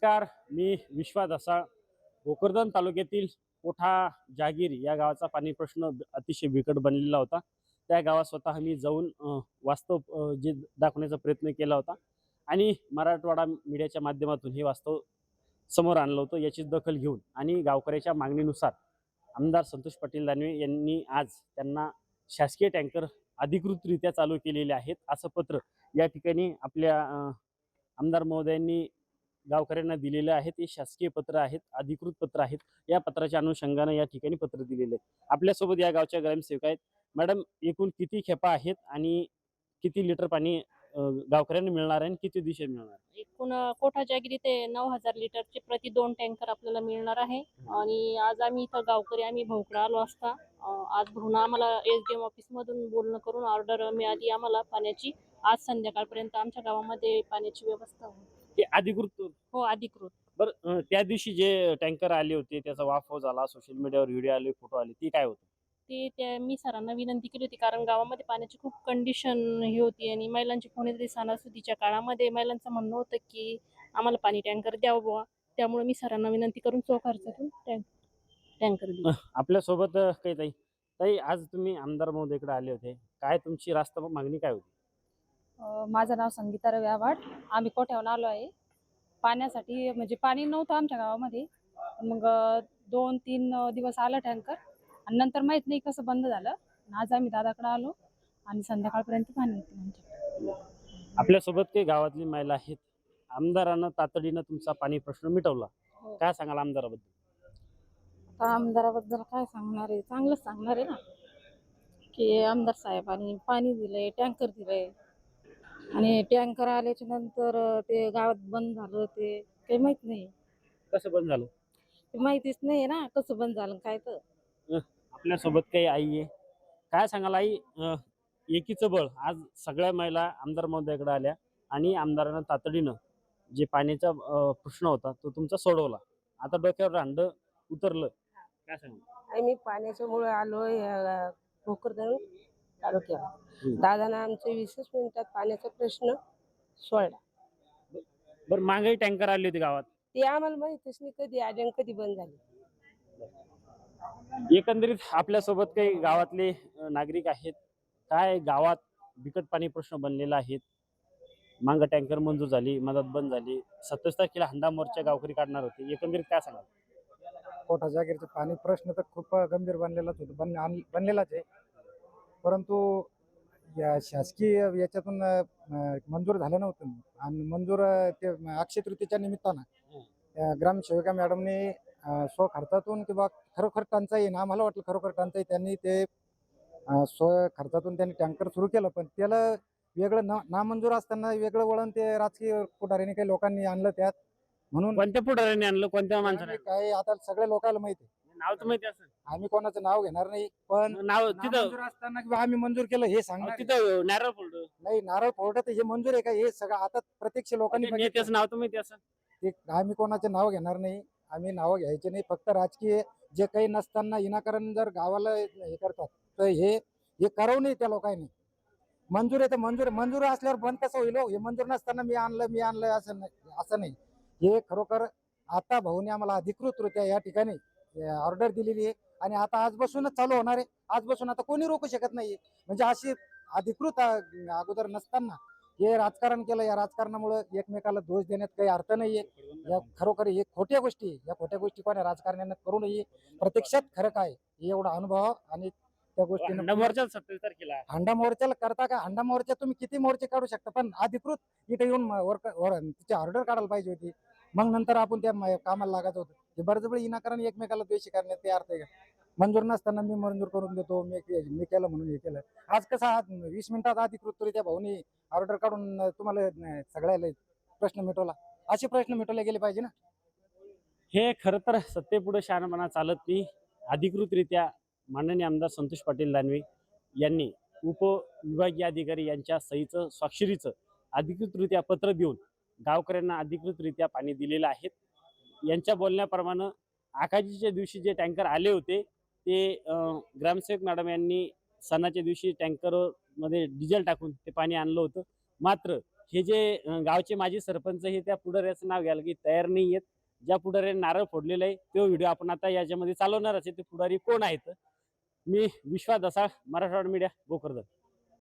नमस्कार, मी विश्वास असा भोकरदन तालुक्यातील कोठा जागीर या गावाचा पाणी प्रश्न अतिशय बिकट बनलेला होता. त्या गावात स्वतः मी जाऊन वास्तव जे दाखवण्याचा प्रयत्न केला होता आणि मराठवाडा मीडियाच्या माध्यमातून हे वास्तव समोर आणलं होतं. याची दखल घेऊन आणि गावकऱ्याच्या मागणीनुसार आमदार संतोष पाटील दानवे यांनी आज त्यांना शासकीय टँकर अधिकृतरित्या चालू केलेले आहेत असं पत्र या ठिकाणी आपल्या आमदार महोदयांनी गावकऱ्यांना दिलेलं आहे. ते शासकीय पत्र आहेत, अधिकृत पत्र आहेत. या पत्राच्या अनुषंगाने या ठिकाणी पत्र दिलेले आहे. आपल्यासोबत या गावच्या ग्रामसेवक आहेत. मॅडम, एकूण किती खेपा आहेत आणि किती लिटर पाणी गावकऱ्यांना मिळणार आहे आणि किती दिवसात मिळणार? एकूण कोठा जागिरी ते 9,000 लिटरचे प्रति 2 टँकर आपल्याला मिळणार आहे. आणि आज आम्ही इथं गावकरी आम्ही भोकळा आलो असता आज भरून आम्हाला एसडीएम ऑफिस मधून बोलणं करून ऑर्डर मिळाली आम्हाला पाण्याची. आज संध्याकाळपर्यंत आमच्या गावामध्ये पाण्याची व्यवस्था होईल. ते अधिकृत? हो, अधिकृत. बरं, त्या दिवशी जे टँकर आले होते त्याचा वाफव झाला, सोशल मीडियावर व्हिडिओ आले, फोटो आले, ती काय होतं? ते मी सरांना विनंती केली होती, कारण गावामध्ये पाण्याची खूप कंडिशन ही होती आणि महिलांची कोणीतरी सणासुदीच्या काळामध्ये महिलांचं म्हणणं होतं की आम्हाला पाणी टँकर द्यावं बुवा. त्यामुळे मी सरांना विनंती करून चौखर्चातून टँकर दिला. आपल्यासोबत काही ताई ताई आज तुम्ही आमदार महोदयकडे आले होते. काय तुमची रास्त मागणी काय होती? माझं नाव संगीता रवी आव्हाड. आम्ही कोठ्याहून आलो आहे पाण्यासाठी. म्हणजे पाणी नव्हतं आमच्या गावामध्ये. मग 2-3 दिवस आलं टँकर आणि नंतर माहीत नाही कसं बंद झालं. आज आम्ही दादाकडे आलो आणि संध्याकाळपर्यंत पाणी येतं आमच्याकडे. आपल्यासोबत काही गावातली महिला आहेत. आमदारानं तातडीनं तुमचा पाणी प्रश्न मिटवला. हो. काय सांगाल आमदाराबद्दल? आता आमदाराबद्दल काय सांगणार आहे, चांगलंच सांगणार आहे ना, की आमदार साहेबांनी पाणी दिलंय, टँकर दिलंय. आणि टँकर आल्याच्या नंतर ते गावात बंद झालं, ते काही माहित नाही. कसं बंद झालं? ते माहितीच नाही ना कसं बंद झालं काय. तर आपल्यासोबत काही आई आहे. काय सांगाल आई? एकीचं बळ आज सगळ्या महिला आमदार महोदयाकडे आल्या आणि आमदारानं तातडीनं जे पाण्याचा प्रश्न होता तो तुमचा सोडवला. आता डोक्यावर रांड उतरलं. काय सांगाल? आम्ही पाण्याच्यामुळे आलोय भोकरदन तालुक्याला. दादानं आमचे 20 मिनिटात पाण्याचा प्रश्न सोडला. बरं, मागेही टँकर आले होते गावात. ते आम्हाला माहितच नाही कधी आले आणि कधी बंद झाले. एकंदरीत आपल्यासोबत काही गावातले नागरिक आहेत. काय गावात बिकट पाणी प्रश्न बनलेला आहे. मांग टँकर मंजूर झाली, मदत बंद झाली. 27 तारखेला हंडा मोर्चा गावकरी काढणार होते. एकंदरीत काय सांगाल? कोठा जागीरचा पाणी प्रश्न तर खूप गंभीर बनलेलाच होता, बनलेलाच आहे. परंतु या शासकीय याच्यातून मंजूर झालं नव्हतं. आणि मंजूर ते अक्षय तृतीयेच्या निमित्तानं ग्रामसेविका मॅडमने स्वखर्चातून किंवा खरोखर टंचाई आहे ना, आम्हाला वाटलं खरोखर टंचाई, त्यांनी ते स्वखर्चातून त्यांनी टँकर सुरू केलं. पण त्याला वेगळं नामंजूर असताना वेगळं वळण ते राजकीय पुढाऱ्यांनी काही लोकांनी आणलं त्यात. म्हणून कोणत्या पुढाऱ्यांनी आणलं, कोणत्या माणसाने? काय आता सगळ्या लोकांना माहिती आहे. नाव तर माहिती असेल. आम्ही कोणाचं नाव घेणार नाही, पण नाव तिथं नामंजूर असताना किंवा आम्ही मंजूर केलं हे सांगणार आहे. तिथं नारळ फोडलं. नाही, नारळ फोडत हे मंजूर आहे का हे सगळं आता प्रत्यक्ष लोकांनी बघितलं. नेत्याचं नाव तर माहिती असेल. ते आम्ही कोणाचे नाव घेणार नाही, आम्ही नाव घ्यायचे नाही. फक्त राजकीय जे काही नसताना विनाकारण जर गावाला हे करतात तर हे करावं नाही त्या लोकांनी. मंजूर आहे तर मंजूर असल्यावर बंद कसं होईल? हे मंजूर नसताना मी आणलं असं नाही. हे खरोखर आता भाऊने आम्हाला अधिकृतरित्या या ठिकाणी ऑर्डर दिलेली आहे आणि आता आजपासूनच चालू होणार आहे. आजपासून आता कोणी रोखू शकत नाही. म्हणजे अशी अधिकृत अगोदर नसताना हे राजकारण केलं. या राजकारणामुळे एकमेकाला दोष देण्यात काही अर्थ नाहीये. या खरोखर हे खोट्या गोष्टी, या खोट्या गोष्टी कोणा राजकारण्यानं करू नये. प्रत्यक्षात खरं काय हे एवढा अनुभव आणि त्या गोष्टीनं हंडा मोर्चा 27 तारखेला. हंडा मोर्चाला करता का? हंडा मोर्चा तुम्ही किती मोर्चे काढू शकता, पण अधिकृत इथे येऊन तिची ऑर्डर काढायला पाहिजे होती. मग नंतर आपण त्या कामाला लागायचं होतं. हे बळजबरी विनाकारण एकमेकाला द्वेषी करण्यात ते अर्थ आहे का? मंजूर नसताना मी मंजूर करून देतो, मी केलं म्हणून हे केलं. आज कसं आज 20 मिनिटात अधिकृतरित्या भाऊनी ऑर्डर काढून तुम्हाला सगळ्याला प्रश्न मिटवला. असे प्रश्न मिटवले गेले पाहिजे ना. हे खरं तर सत्तेपुढे शहाणपणा चालत नाही. अधिकृतरित्या माननीय आमदार संतोष पाटील दानवे यांनी उपविभागीय अधिकारी यांच्या सहीचं, स्वाक्षरीचं अधिकृतरित्या पत्र देऊन गावकऱ्यांना अधिकृतरित्या पाणी दिलेलं आहे. यांच्या बोलण्याप्रमाणे आकाजीच्या दिवशी जे टँकर आले होते ते ग्रामसेवक मॅडम यांनी सणाच्या दिवशी टँकरमध्ये डिझेल टाकून ते पाणी आणलं होतं. मात्र हे जे गावचे माजी सरपंच हे त्या पुढाऱ्याचं नाव घ्यायला की तयार नाही आहेत. ज्या पुढाऱ्याने नारळ फोडलेला आहे तो व्हिडिओ आपण आता याच्यामध्ये चालवणारच आहे. ते पुढारी कोण आहेत? मी विश्वास दसाळ, मराठवाडा मीडिया, भोकरदन.